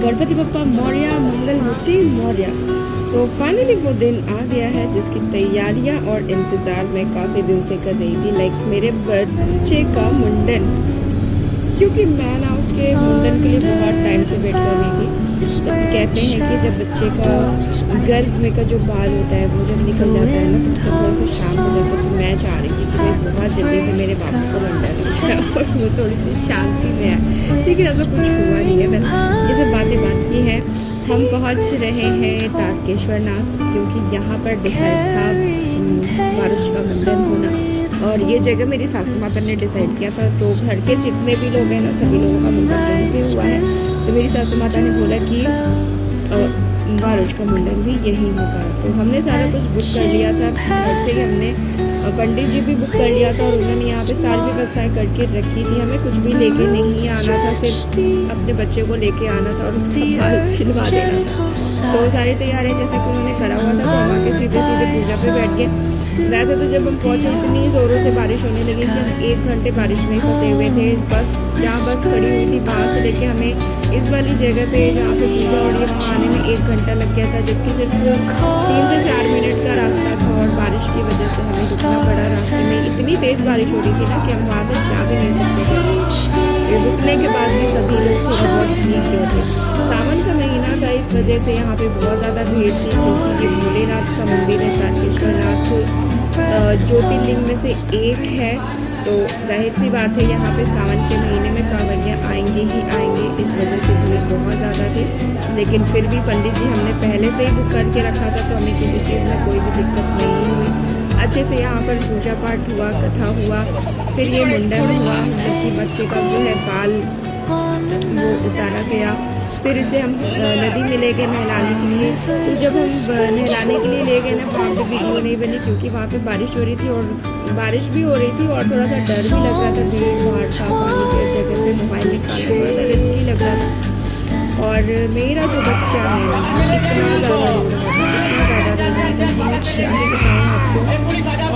गणपति बप्पा मौर्य, मंगल मूर्ति मौर्य। तो फाइनली वो दिन आ गया है जिसकी तैयारियां और इंतज़ार मैं काफ़ी दिन से कर रही थी। लाइक मेरे बच्चे का मुंडन, क्योंकि मैं ना उसके मुंडन के लिए बहुत टाइम से वेट कर रही थी। सब कहते हैं कि जब बच्चे का गर्भ में का जो बाल होता है वो जब निकल जाता है ना तो उसका थोड़ा सा शांत हो जाता है। तो मैं चाह रही थी कि भाई बहुत जल्दी से मेरे बाबू को मुंडन हो जाए और वो थोड़ी सी शांति में है, लेकिन ऐसा कुछ हुआ नहीं है। बस ये सब बातें बात की हैं। हम पहुंच रहे हैं तारकेश्वर नाथ, क्योंकि यहाँ पर डिसाइड था बारिश का मुंडन होना, और ये जगह मेरी सासू माता ने डिसाइड किया था। तो घर के जितने भी लोग हैं ना, सभी लोगों का मुंडन यहीं पे हुआ है। तो मेरी सासू माता ने बोला कि बारिश का मुंडन भी यहीं होगा। तो हमने सारा कुछ बुक कर लिया था घर से ही। हमने पंडित जी भी बुक कर लिया था और उन्होंने यहाँ पे सारी व्यवस्थाएं करके रखी थी। हमें कुछ भी लेके नहीं आना था, सिर्फ अपने बच्चे को लेके आना था और उसका बाल छिलवा देना था। तो सारी तैयारियाँ जैसे कि उन्होंने करा हुआ था, तो हम आके सीधे सीधे पूजा पे बैठ गए। वैसे तो जब हम पहुँचे इतनी ज़ोरों से बारिश होने लगी कि हम 1 घंटे बारिश में फंसे हुए थे। बस जहाँ बस खड़ी हुई थी वहाँ से लेके हमें इस वाली जगह पे जहाँ पे पूजा हो रही है वहाँ आने में 1 घंटा लग गया था, जबकि सिर्फ 3 से 4 मिनट का रास्ता था। और बारिश की वजह से हमें रुकना पड़ा रास्ते में। इतनी तेज़ बारिश हो रही थी ना कि हम वहाँ से जा भी नहीं सकते थे। रुकने के बाद भी सभी लोग थोड़ा बहुत भीग गए थे। सावन का महीना था, इस वजह से यहाँ पे बहुत ज़्यादा भीड़ थी, क्योंकि ये भोलेनाथ का मंदिर है। तारकेश्वर नाथ ज्योतिर्लिंग में से एक है, तो जाहिर सी बात है यहाँ पे सावन के महीने में कांवड़ियाँ आएंगे ही आएंगे। इस वजह से भीड़ बहुत ज़्यादा थी, लेकिन फिर भी पंडित जी हमने पहले से ही बुक करके रखा था, तो हमें किसी चीज़ में कोई भी दिक्कत नहीं हुई। अच्छे से यहाँ पर पूजा पाठ हुआ, कथा हुआ, फिर ये मुंडन हुआ, जबकि बच्चे का जो है बाल वो उतारा गया। फिर इसे हम नदी में ले गए नहलाने के लिए। तो जब हम नहलाने के लिए ले गए ना, वहाँ पे वीडियो नहीं बनी, क्योंकि वहाँ पे बारिश हो रही थी और बारिश भी हो रही थी और थोड़ा सा डर भी लग रहा था। भीड़ भाड़ था, पानी की जगह पे मोबाइल निकालना थोड़ा सा रिस्की लग रहा था। और मेरा जो बच्चा है इतना ज़्यादा रो रहा था, इतना ज़्यादा रो रहा था कि मैं क्या ही बताऊँ आपको।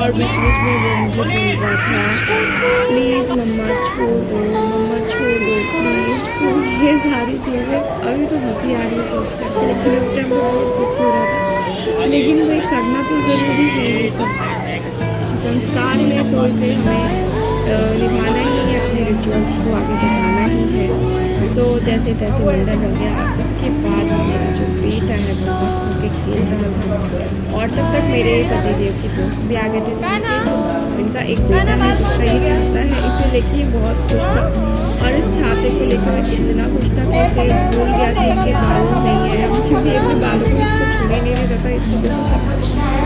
और बीच बीच में वो मुझे बोल रहा था, प्लीज़ मम्मा छोड़ दो, मम्मा छोड़ दो प्लीज़। तो ये सारी चीज़ें अभी तो हंसी आ रही है सोच कर, लेकिन उस टाइम बहुत दुख हो रहा था। लेकिन वही करना तो ज़रूरी है, ये सब संस्कार है तो इसे हमें निभाना ही है, अपने रिचुअल्स को आगे बढ़ाना ही है। तो जैसे तैसे मुंडन हो गया। इसके बाद मेरा जो बेटा है वो मस्त होकर खेल रहा था, और तब तक मेरे पतिदेव के दोस्त भी आ गए थे। तो इनका एक बेटा है जिसका ये छाता है, इसे लेके ये बहुत खुश था। और इस छाते को लेकर इतना खुश था कि उसे भूल गया कि इसके बाल नहीं है, क्योंकि अपने बालों को इसको छूने नहीं देता था। इस वजह से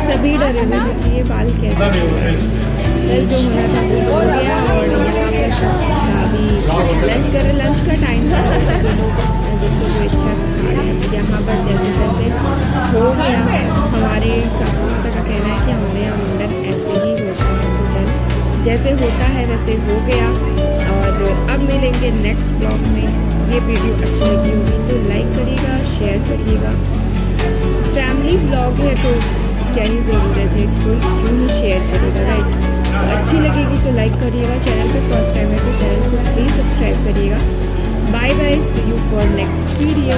सभी डरे हुए थे कि ये बाल कैसे छूए। कल जो होना था वो हो गया। और यहाँ पर अभी लंच का टाइम था, जिसको जो इच्छा है यहाँ पर जैसे जैसे हो गया। हमारे सासू माता का कहना है कि हमारे यहाँ मुंडन ऐसे ही होता है, तो डन जैसे होता है वैसे हो गया। और अब मिलेंगे नेक्स्ट ब्लॉग में। ये वीडियो अच्छी लगी होगी तो लाइक करिएगा, शेयर करिएगा। फैमिली ब्लॉग है तो क्या ही ज़रूरत है, कोई क्यों ही शेयर करेगा, राइट। तो अच्छी लगेगी तो लाइक करिएगा। चैनल पे फर्स्ट टाइम है तो चैनल को प्लीज़ सब्सक्राइब करिएगा। Bye bye, see you for next video.